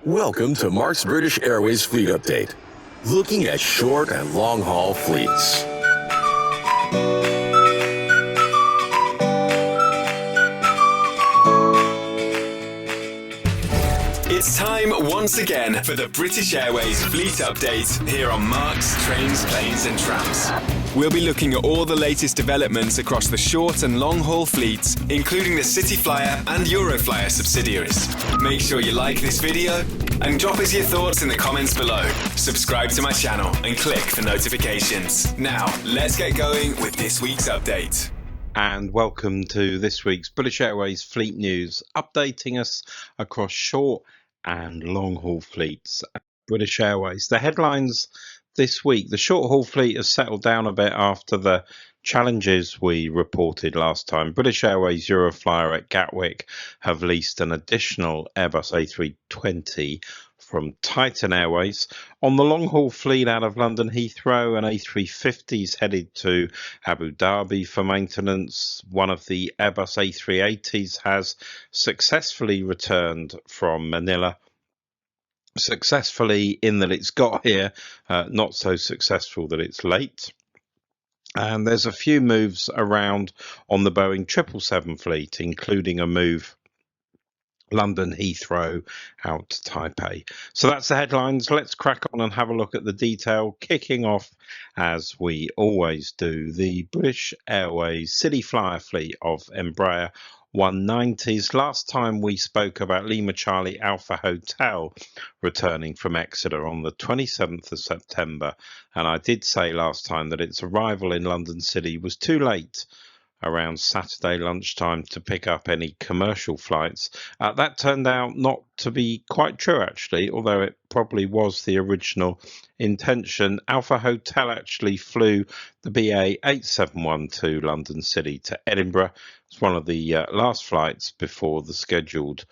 Welcome to Mark's British Airways Fleet Update, looking at short and long-haul fleets. It's time once again for the British Airways Fleet Update here on Mark's Trains, Planes and Trams. We'll be looking at all the latest developments across the short and long-haul fleets, including the CityFlyer and EuroFlyer subsidiaries. Make sure you like this video and drop us your thoughts in the comments below. Subscribe to my channel and click for notifications. Now, let's get going with this week's update. And welcome to this week's British Airways Fleet News, updating us across short and long-haul fleets at British Airways. The headlines this week: the short-haul fleet has settled down a bit after the challenges we reported last time. British Airways EuroFlyer at Gatwick have leased an additional Airbus A320 from Titan Airways. On the long-haul fleet out of London Heathrow, an A350 is headed to Abu Dhabi for maintenance. One of the Airbus A380s has successfully returned from Manila. Successfully in that it's got here, not so successful that it's late. And there's a few moves around on the Boeing 777 fleet, including a move London Heathrow out to Taipei. So that's the headlines. Let's crack on and have a look at the detail, kicking off, as we always do, the British Airways CityFlyer fleet of Embraer 190s. Last time we spoke about Lima Charlie Alpha Hotel returning from Exeter on the 27th of September, and I did say last time that its arrival in London City was too late around Saturday lunchtime to pick up any commercial flights. That turned out not to be quite true, actually, although it probably was the original intention. Alpha Hotel actually flew the BA 8712 London City to Edinburgh. It's one of the last flights before the scheduled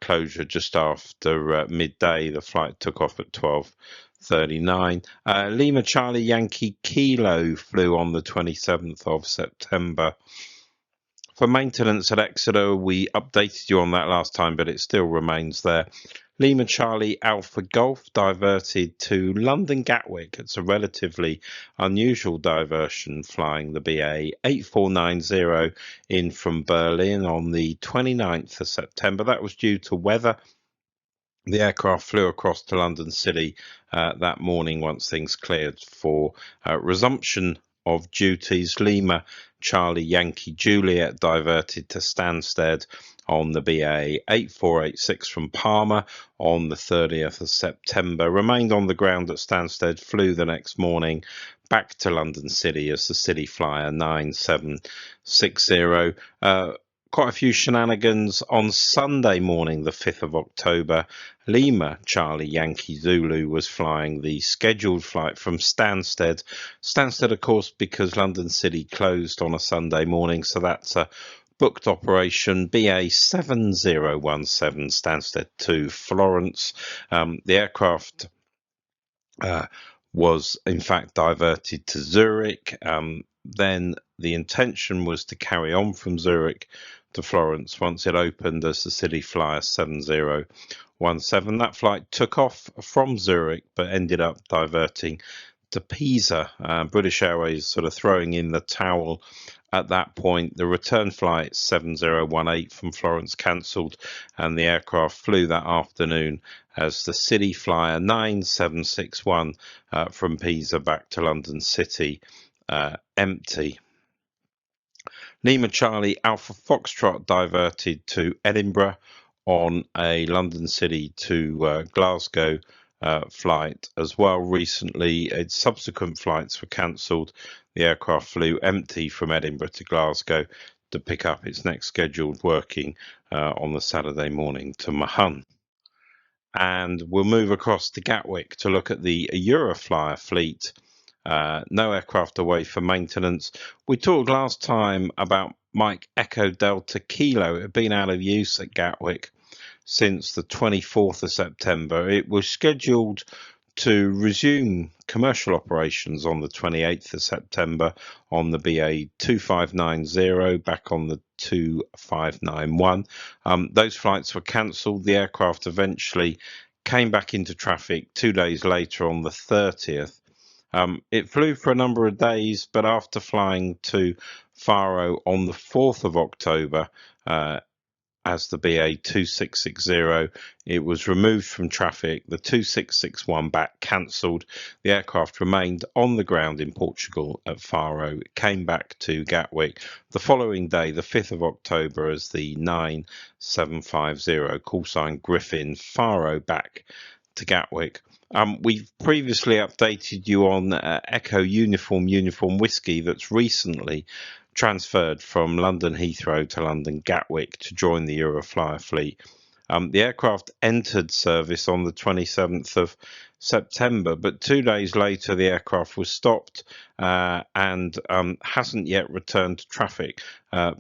closure just after midday. The flight took off at 12:39. Lima Charlie Yankee Kilo flew on the 27th of September. For maintenance at Exeter, we updated you on that last time, but it still remains there. Lima Charlie Alpha Golf diverted to London Gatwick. It's a relatively unusual diversion, flying the BA 8490 in from Berlin on the 29th of September. That was due to weather. The aircraft flew across to London City that morning once things cleared for resumption of duties. Lima Charlie Yankee Juliet diverted to Stansted on the BA 8486 from Palma on the 30th of September. Remained on the ground at Stansted, flew the next morning back to London City as the CityFlyer 9760. Quite a few shenanigans on Sunday morning, the 5th of October. Lima Charlie Yankee Zulu was flying the scheduled flight from Stansted. Stansted, of course, because London City closed on a Sunday morning, so that's a booked operation. BA 7017 Stansted to Florence. The aircraft was in fact diverted to Zurich. Then the intention was to carry on from Zurich to Florence once it opened as the CityFlyer 7017. That flight took off from Zurich but ended up diverting to Pisa. British Airways sort of throwing in the towel at that point. The return flight 7018 from Florence cancelled, and the aircraft flew that afternoon as the CityFlyer 9761 from Pisa back to London City empty. Lima Charlie Alpha Foxtrot diverted to Edinburgh on a London City to Glasgow flight as well. Recently, its subsequent flights were cancelled. The aircraft flew empty from Edinburgh to Glasgow to pick up its next scheduled working on the Saturday morning to Mahon. And we'll move across to Gatwick to look at the EuroFlyer fleet. No aircraft away for maintenance. We talked last time about Mike Echo Delta Kilo. It had been out of use at Gatwick since the 24th of September. It was scheduled to resume commercial operations on the 28th of September on the BA 2590 back on the 2591. Those flights were cancelled. The aircraft eventually came back into traffic 2 days later on the 30th. It flew for a number of days, but after flying to Faro on the 4th of October, as the BA 2660, it was removed from traffic. The 2661 back cancelled. The aircraft remained on the ground in Portugal at Faro. It came back to Gatwick the following day, the 5th of October, as the 9750, call sign Griffin, Faro back to Gatwick. We've previously updated you on Echo Uniform Whiskey that's recently transferred from London Heathrow to London Gatwick to join the EuroFlyer fleet. The aircraft entered service on the 27th of September, but 2 days later the aircraft was stopped and hasn't yet returned to traffic.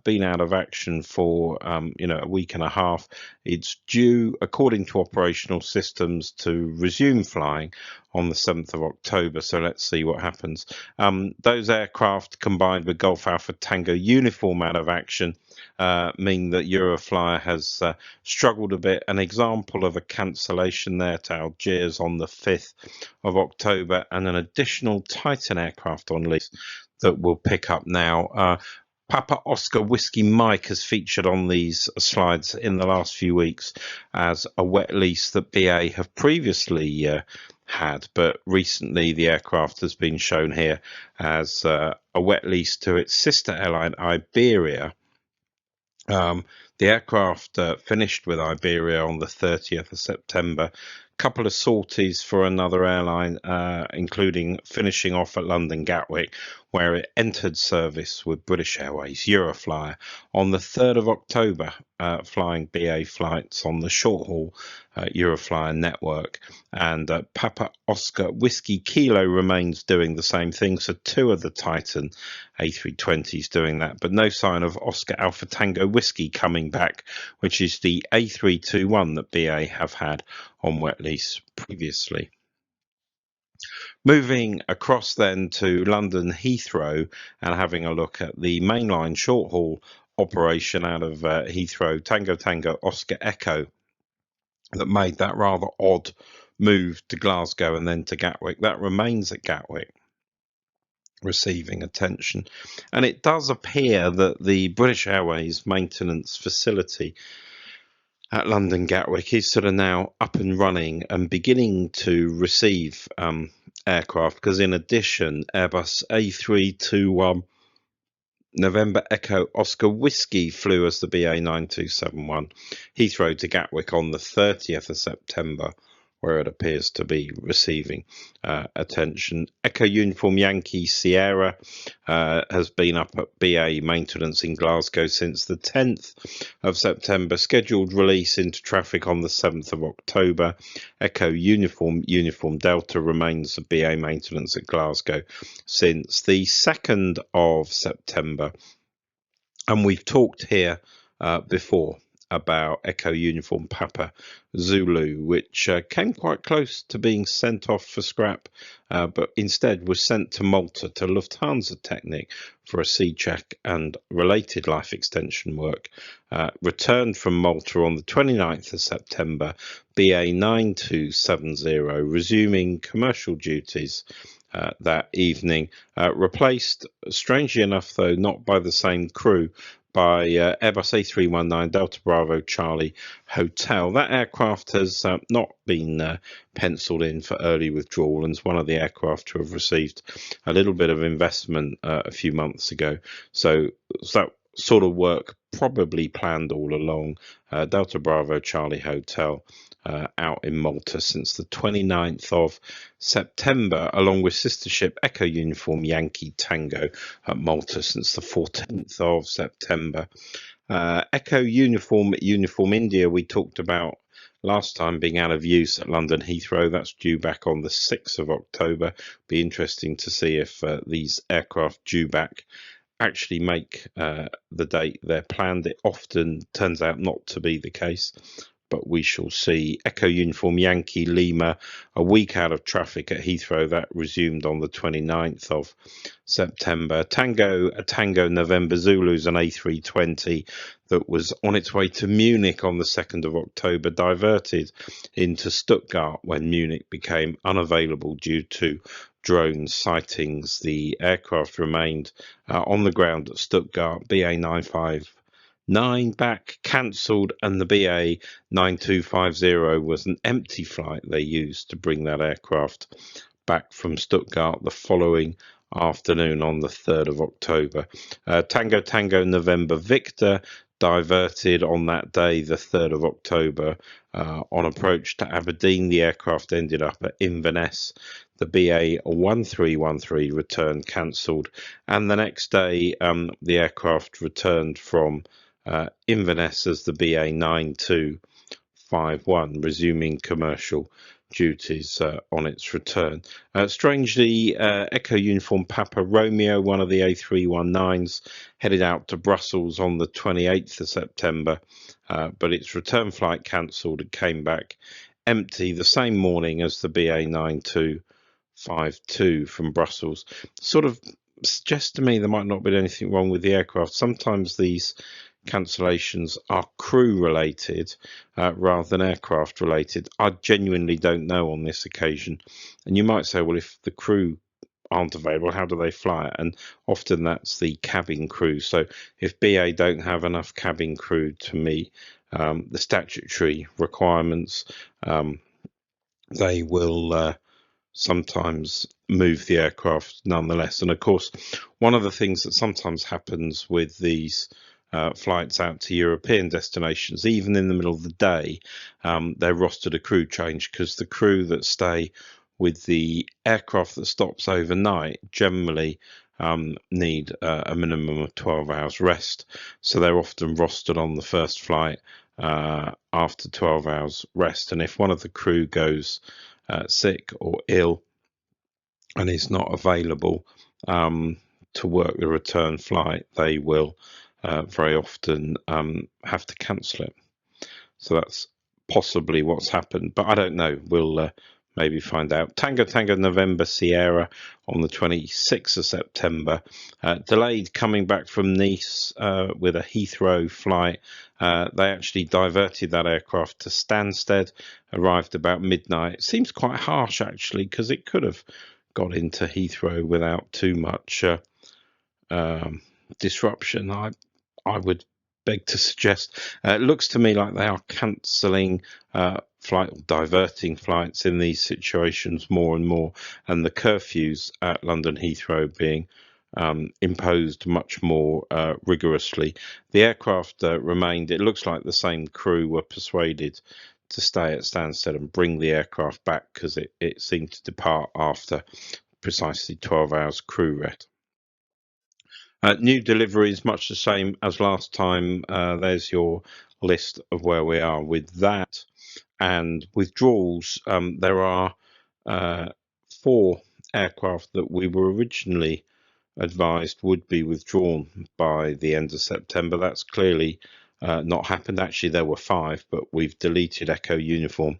Been out of action for a week and a half. It's due, according to operational systems, to resume flying on the 7th of October, so let's see what happens. Those aircraft, combined with Golf Alpha Tango uniform out of action, mean that EuroFlyer has struggled a bit. An example of a cancellation there to Algiers on the 5th of October, and an additional Titan aircraft on lease that we'll pick up now. Papa Oscar Whiskey Mike has featured on these slides in the last few weeks as a wet lease that BA have previously had, but recently the aircraft has been shown here as a wet lease to its sister airline Iberia. The aircraft finished with Iberia on the 30th of September. Couple of sorties for another airline, including finishing off at London Gatwick, where it entered service with British Airways EuroFlyer on the 3rd of October, flying BA flights on the short-haul EuroFlyer network. And Papa Oscar Whiskey Kilo remains doing the same thing, so 2 of the Titan A320s doing that, but no sign of Oscar Alpha Tango Whiskey coming back, which is the A321 that BA have had on wet lease previously. Moving across then to London Heathrow and having a look at the mainline short haul operation out of Heathrow, Tango Tango Oscar Echo, that made that rather odd move to Glasgow and then to Gatwick. That remains at Gatwick, receiving attention. And it does appear that the British Airways maintenance facility at London Gatwick is sort of now up and running and beginning to receive aircraft, because in addition, Airbus A321 November Echo Oscar Whiskey flew as the BA 9271 Heathrow to Gatwick on the 30th of September, where it appears to be receiving attention. Echo Uniform Yankee Sierra has been up at BA maintenance in Glasgow since the 10th of September. Scheduled release into traffic on the 7th of October. Echo Uniform Delta remains at BA maintenance at Glasgow since the 2nd of September. And we've talked here before about Echo Uniform Papa Zulu, which came quite close to being sent off for scrap, but instead was sent to Malta to Lufthansa Technik for a C check and related life extension work. Returned from Malta on the 29th of September, BA 9270, resuming commercial duties that evening. Replaced, strangely enough though, not by the same crew, by Airbus A319 Delta Bravo Charlie Hotel. That aircraft has not been penciled in for early withdrawal, and is one of the aircraft to have received a little bit of investment a few months ago. So that sort of work probably planned all along. Delta Bravo Charlie Hotel out in Malta since the 29th of September, along with sister ship Echo Uniform Yankee Tango at Malta since the 14th of September. Echo Uniform India we talked about last time being out of use at London Heathrow. That's due back on the 6th of October. Be interesting to see if these aircraft due back actually make the date they're planned. It often turns out not to be the case, but we shall see. Echo Uniform Yankee Lima, a week out of traffic at Heathrow. That resumed on the 29th of September. Tango November Zulu's an A320 that was on its way to Munich on the 2nd of October, diverted into Stuttgart when Munich became unavailable due to drone sightings. The aircraft remained on the ground at Stuttgart. BA 959 back cancelled, and the BA 9250 was an empty flight they used to bring that aircraft back from Stuttgart the following afternoon on the 3rd of October. Tango November Victor diverted on that day, the 3rd of October, on approach to Aberdeen. The aircraft ended up at Inverness. The BA 1313 return cancelled, and the next day the aircraft returned from Inverness as the BA 9251, resuming commercial duties on its return. Strangely, Echo Uniform Papa Romeo, one of the A319s, headed out to Brussels on the 28th of September, but its return flight cancelled and came back empty the same morning as the BA 9252 from Brussels. Sort of suggests to me there might not be anything wrong with the aircraft. Sometimes these cancellations are crew related rather than aircraft related. I genuinely don't know on this occasion. And you might say, well, if the crew aren't available, how do they fly it? And often that's the cabin crew. So if BA don't have enough cabin crew to meet the statutory requirements, they will sometimes move the aircraft nonetheless. And of course, one of the things that sometimes happens with these flights out to European destinations, even in the middle of the day, they're rostered a crew change, because the crew that stay with the aircraft that stops overnight generally need a minimum of 12 hours rest. So they're often rostered on the first flight after 12 hours rest. And if one of the crew goes sick or ill and is not available to work the return flight, they will very often have to cancel it. So that's possibly what's happened, but I don't know. We'll maybe find out. Tango November Sierra on the 26th of September, delayed coming back from Nice with a Heathrow flight. They actually diverted that aircraft to Stansted, arrived about midnight. It seems quite harsh actually, because it could have got into Heathrow without too much disruption. I would beg to suggest. It looks to me like they are cancelling diverting flights in these situations more and more, and the curfews at London Heathrow being imposed much more rigorously. The aircraft remained, it looks like the same crew were persuaded to stay at Stansted and bring the aircraft back, because it seemed to depart after precisely 12 hours crew rest. New deliveries, much the same as last time. There's your list of where we are with that. And withdrawals, there are 4 aircraft that we were originally advised would be withdrawn by the end of September. That's clearly not happened. Actually, there were 5, but we've deleted Echo Uniform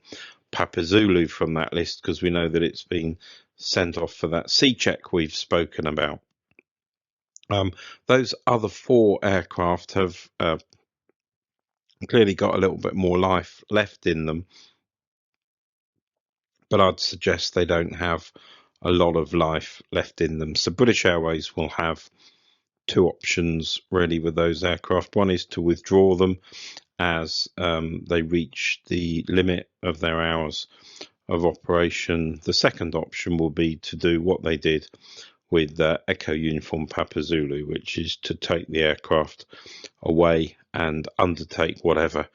Papa Zulu from that list, because we know that it's been sent off for that C-check we've spoken about. Those other 4 aircraft have clearly got a little bit more life left in them, but I'd suggest they don't have a lot of life left in them. So British Airways will have 2 options really with those aircraft. One is to withdraw them as they reach the limit of their hours of operation. The second option will be to do what they did with Echo Uniform Papa Zulu, which is to take the aircraft away and undertake whatever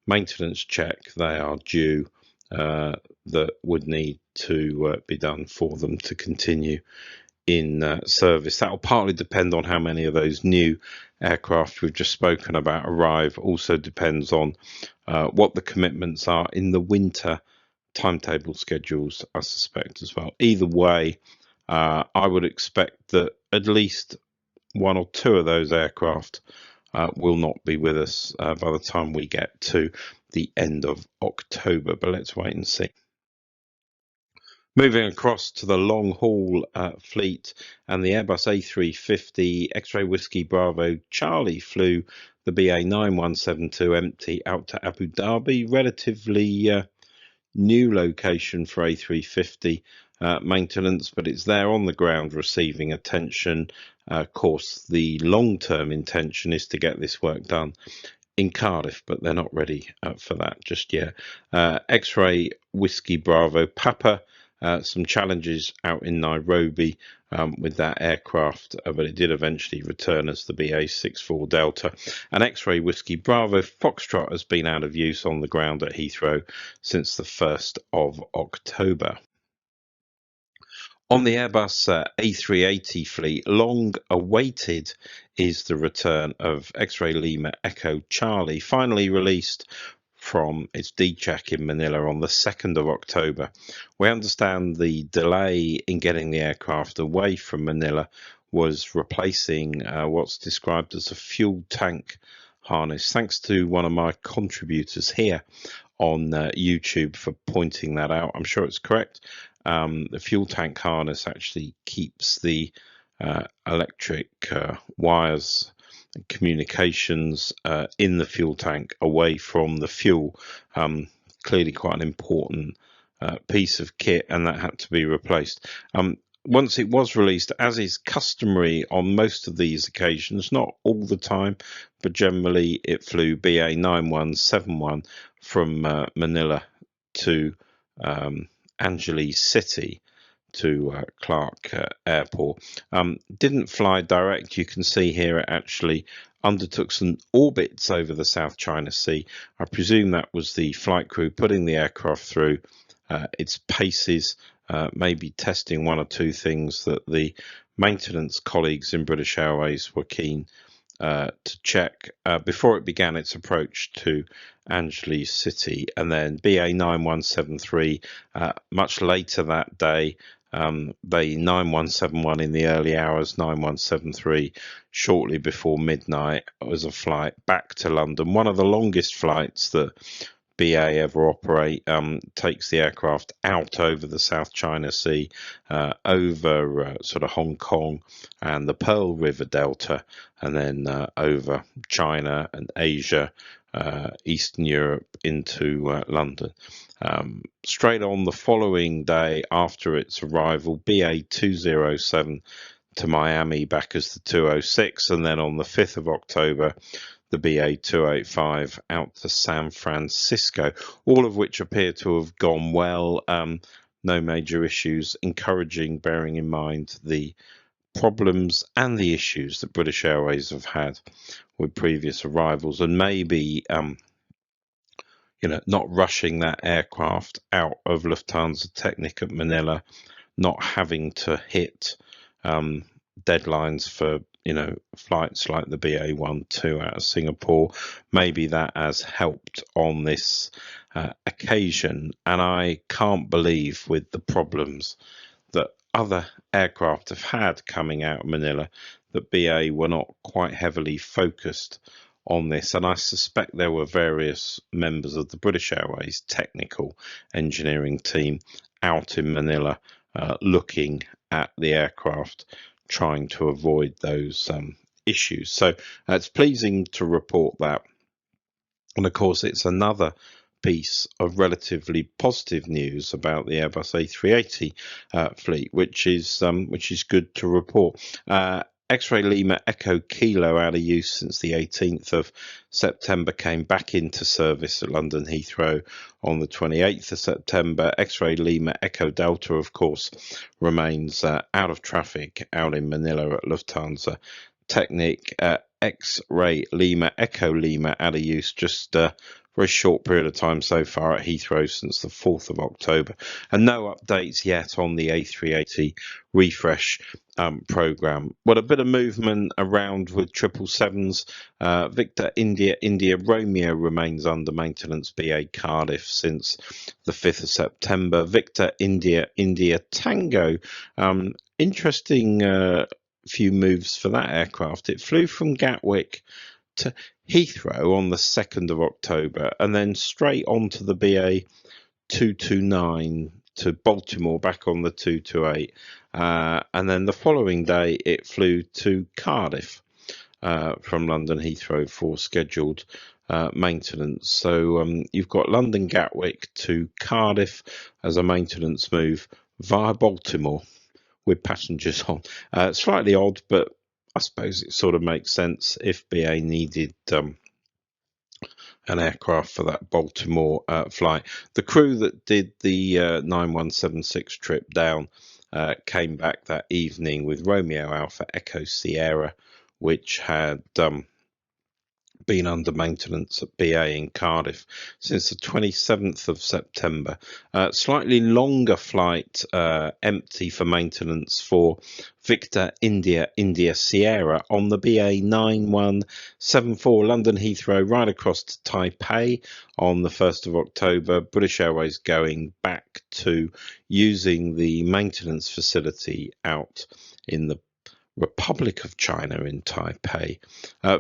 maintenance check they are due that would need to be done for them to continue in service. That will partly depend on how many of those new aircraft we've just spoken about arrive. Also depends on what the commitments are in the winter timetable schedules, I suspect, as well. Either way, I would expect that at least 1 or 2 of those aircraft will not be with us by the time we get to the end of October, but let's wait and see. Moving across to the long-haul fleet, and the Airbus A350 X-Ray Whiskey Bravo Charlie flew the BA 9172 empty out to Abu Dhabi, relatively new location for A350 maintenance, but it's there on the ground receiving attention. Of course, the long-term intention is to get this work done in Cardiff, but they're not ready for that just yet. X-Ray Whiskey Bravo Papa, some challenges out in Nairobi with that aircraft, but it did eventually return as the BA64 Delta. And X-Ray Whiskey Bravo Foxtrot has been out of use on the ground at Heathrow since the 1st of October. On the Airbus A380 fleet, long awaited is the return of X-Ray Lima Echo Charlie, finally released from its D-check in Manila on the 2nd of October. We understand the delay in getting the aircraft away from Manila was replacing what's described as a fuel tank harness. Thanks to one of my contributors here on YouTube for pointing that out. I'm sure it's correct. The fuel tank harness actually keeps the electric wires and communications in the fuel tank away from the fuel. Clearly quite an important piece of kit, and that had to be replaced. Once it was released, as is customary on most of these occasions, not all the time, but generally it flew BA 9171 from Manila to Angeles City to Clark Airport. Didn't fly direct. You can see here it actually undertook some orbits over the South China Sea. I presume that was the flight crew putting the aircraft through its paces, maybe testing one or two things that the maintenance colleagues in British Airways were keen to check before it began its approach to Angeles City. And then BA 9173 much later that day, they 9171 in the early hours, 9173 shortly before midnight was a flight back to London, one of the longest flights that BA ever operate. Takes the aircraft out over the South China Sea, over sort of Hong Kong and the Pearl River Delta, and then over China and Asia, Eastern Europe into London. Straight on the following day after its arrival, BA 207 to Miami back as the 206, and then on the 5th of October, the BA 285 out to San Francisco, all of which appear to have gone well. No major issues, encouraging, bearing in mind the problems and the issues that British Airways have had with previous arrivals, and maybe not rushing that aircraft out of Lufthansa Technik at Manila, not having to hit deadlines for flights like the BA12 out of Singapore. Maybe that has helped on this occasion, and I can't believe, with the problems that other aircraft have had coming out of Manila, that BA were not quite heavily focused on this. And I suspect there were various members of the British Airways technical engineering team out in Manila looking at the aircraft, trying to avoid those issues. So it's pleasing to report that. And of course, it's another piece of relatively positive news about the Airbus A380 fleet, which is good to report. X-Ray Lima Echo Kilo, out of use since the 18th of September, came back into service at London Heathrow on the 28th of September. X-Ray Lima Echo Delta, of course, remains out of traffic out in Manila at Lufthansa Technik. X-Ray Lima Echo Lima out of use just for a short period of time so far at Heathrow since the 4th of October. And no updates yet on the A380 refresh program. But a bit of movement around with 777s. Victor India Romeo remains under maintenance BA Cardiff since the 5th of September. Victor India Tango, interesting few moves for that aircraft. It flew from Gatwick to Heathrow on the 2nd of October, and then straight on to the BA 229 to Baltimore back on the 228, and then the following day it flew to Cardiff from London Heathrow for scheduled maintenance. So you've got London Gatwick to Cardiff as a maintenance move via Baltimore with passengers on. Slightly odd, but I suppose it sort of makes sense if BA needed an aircraft for that Baltimore flight. The crew that did the 9176 trip down came back that evening with Romeo Alpha Echo Sierra, which had been under maintenance at BA in Cardiff since the 27th of September. Slightly longer flight empty for maintenance for Victor India Sierra on the BA 9174 London Heathrow right across to Taipei on the 1st of October. British Airways going back to using the maintenance facility out in the Republic of China in Taipei.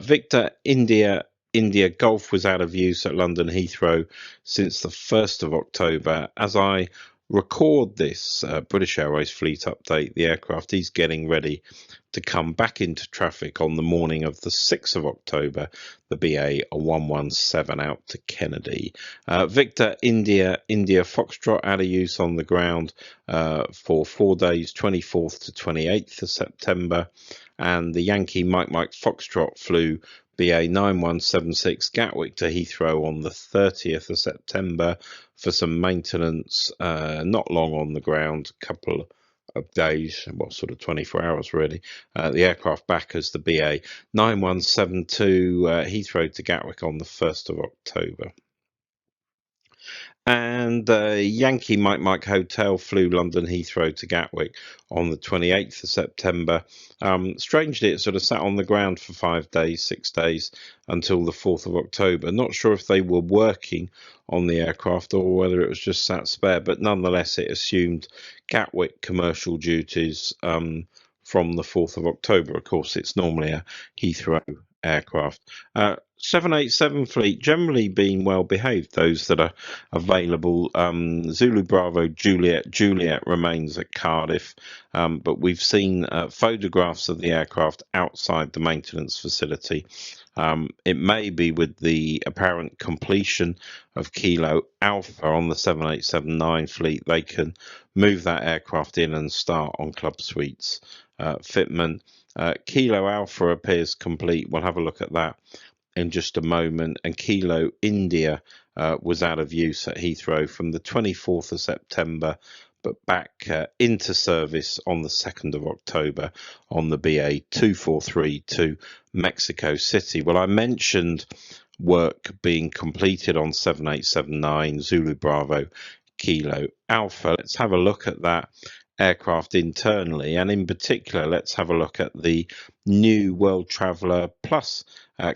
Victor India Golf was out of use at London Heathrow since the 1st of October. As I record this British Airways fleet update, the aircraft is getting ready to come back into traffic on the morning of the 6th of October, the BA 117 out to Kennedy. Victor India Foxtrot out of use on the ground for 4 days, 24th to 28th of September, and the Yankee Mike Foxtrot flew BA 9176 Gatwick to Heathrow on the 30th of September for some maintenance, not long on the ground, couple of days, well, sort of 24 hours really. The aircraft back as the BA 9172 Heathrow to Gatwick on the 1st of October. And Yankee Mike Hotel flew London Heathrow to Gatwick on the 28th of September. Strangely, it sort of sat on the ground for 5 days, 6 days until the 4th of October. Not sure if they were working on the aircraft or whether it was just sat spare, but nonetheless, it assumed Gatwick commercial duties from the 4th of October. Of course, it's normally a Heathrow aircraft. 787 fleet generally being well behaved, those that are available. Zulu Bravo Juliet remains at Cardiff, but we've seen photographs of the aircraft outside the maintenance facility. It may be with the apparent completion of Kilo Alpha on the 787-9 fleet, they can move that aircraft in and start on Club Suites fitment. Kilo Alpha appears complete. We'll have a look at that in just a moment. And Kilo India was out of use at Heathrow from the 24th of September, but back into service on the 2nd of October on the BA 243 to Mexico City. Well, I mentioned work being completed on 787-9 Zulu Bravo Kilo Alpha. Let's have a look at that aircraft internally, and in particular let's have a look at the new World Traveller Plus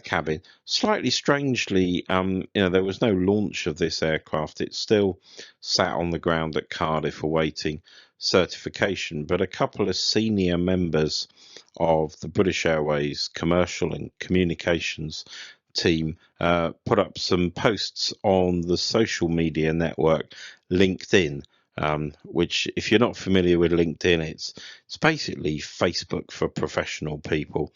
cabin. Slightly strangely, there was no launch of this aircraft. It still sat on the ground at Cardiff awaiting certification, but a couple of senior members of the British Airways commercial and communications team put up some posts on the social media network LinkedIn, which, if you're not familiar with LinkedIn, it's basically Facebook for professional people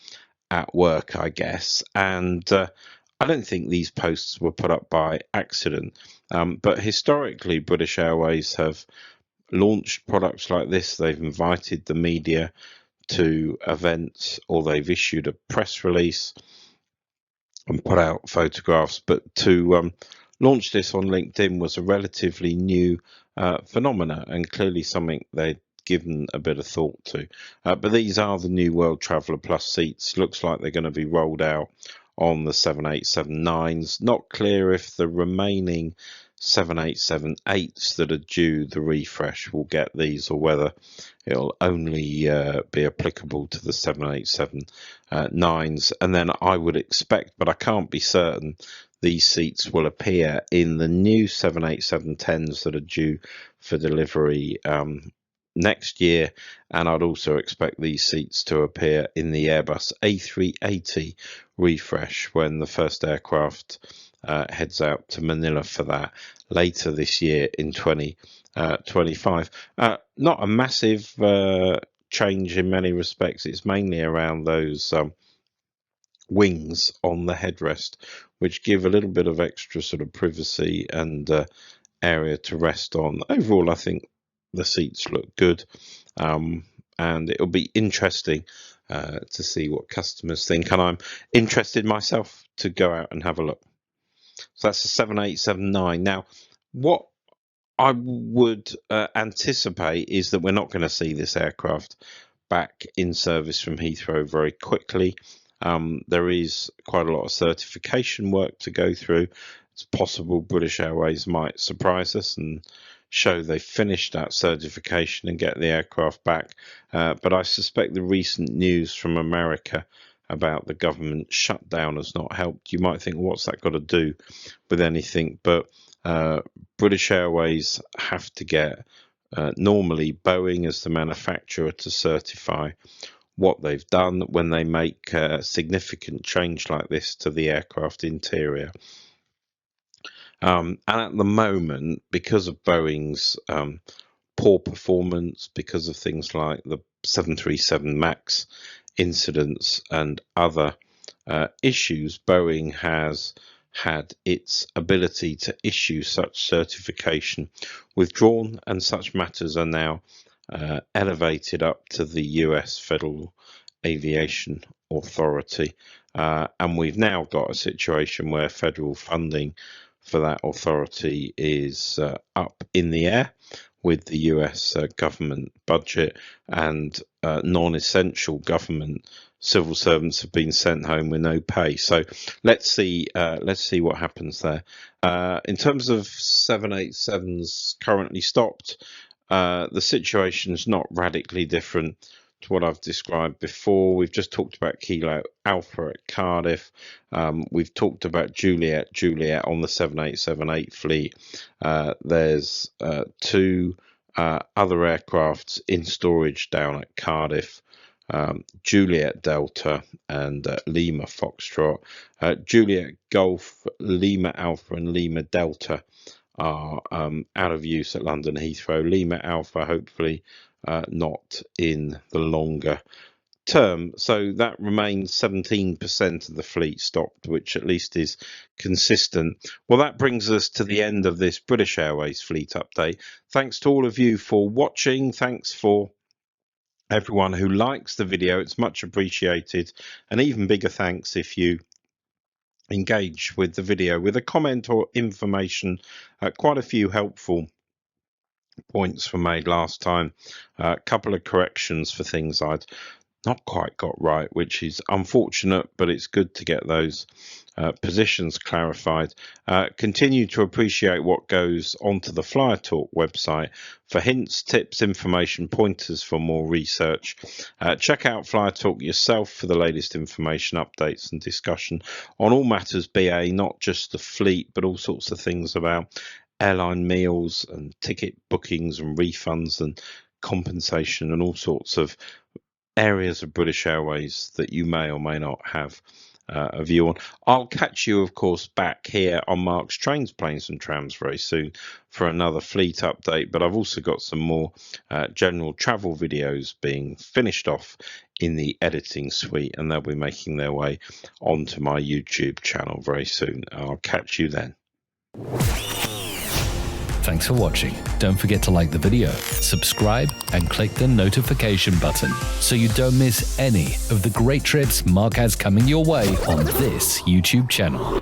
at work, I guess. And I don't think these posts were put up by accident, but historically British Airways have launched products like this. They've invited the media to events, or they've issued a press release and put out photographs, but to launch this on LinkedIn was a relatively new phenomena, and clearly something they'd given a bit of thought to. But these are the new World Traveller Plus seats. Looks like they're going to be rolled out on the 787-9s. Not clear if the remaining 787-8s that are due the refresh will get these, or whether it'll only be applicable to the 787-9s. And then I would expect, but I can't be certain, these seats will appear in the new 787-10s that are due for delivery next year, and I'd also expect these seats to appear in the Airbus A380 refresh when the first aircraft heads out to Manila for that later this year in 2025. Not a massive change in many respects. It's mainly around those wings on the headrest, which give a little bit of extra sort of privacy and area to rest on. Overall, I think the seats look good, and it'll be interesting to see what customers think, and I'm interested myself to go out and have a look. So that's a 7879. Now, what I would anticipate is that we're not going to see this aircraft back in service from Heathrow very quickly. There is quite a lot of certification work to go through. It's possible British Airways might surprise us and show they've finished that certification and get the aircraft back. But I suspect the recent news from America about the government shutdown has not helped. You might think, what's that got to do with anything? But British Airways have to get normally Boeing as the manufacturer to certify what they've done when they make a significant change like this to the aircraft interior. And at the moment, because of Boeing's poor performance, because of things like the 737 MAX incidents and other issues, Boeing has had its ability to issue such certification withdrawn, and such matters are now elevated up to the US Federal Aviation Authority, and we've now got a situation where federal funding for that authority is up in the air with the US government budget, and non-essential government civil servants have been sent home with no pay. So let's see what happens there. In terms of 787s currently stopped, the situation is not radically different to what I've described before. We've just talked about Kilo Alpha at Cardiff. We've talked about Juliet on the 787-8 fleet. There's two other aircrafts in storage down at Cardiff. Juliet Delta and Lima Foxtrot. Juliet Golf, Lima Alpha and Lima Delta are out of use at London Heathrow. Lima Alpha hopefully not in the longer term. So that remains 17% of the fleet stopped, which at least is consistent. Well, that brings us to the end of this British Airways fleet update. Thanks to all of you for watching. Thanks for everyone who likes the video. It's much appreciated. And even bigger thanks if you engage with the video with a comment or information. Quite a few helpful points were made last time. A couple of corrections for things I'd not quite got right, which is unfortunate, but it's good to get those positions clarified. Continue to appreciate what goes onto the Flyer Talk website for hints, tips, information, pointers for more research. Check out Flyer Talk yourself for the latest information, updates and discussion on all matters BA, not just the fleet, but all sorts of things about airline meals and ticket bookings and refunds and compensation and all sorts of areas of British Airways that you may or may not have a view on. I'll catch you, of course, back here on Mark's Trains, Planes and Trams very soon for another fleet update, but I've also got some more general travel videos being finished off in the editing suite, and they'll be making their way onto my YouTube channel very soon. I'll catch you then. Thanks for watching. Don't forget to like the video, subscribe, and click the notification button so you don't miss any of the great trips Mark has coming your way on this YouTube channel.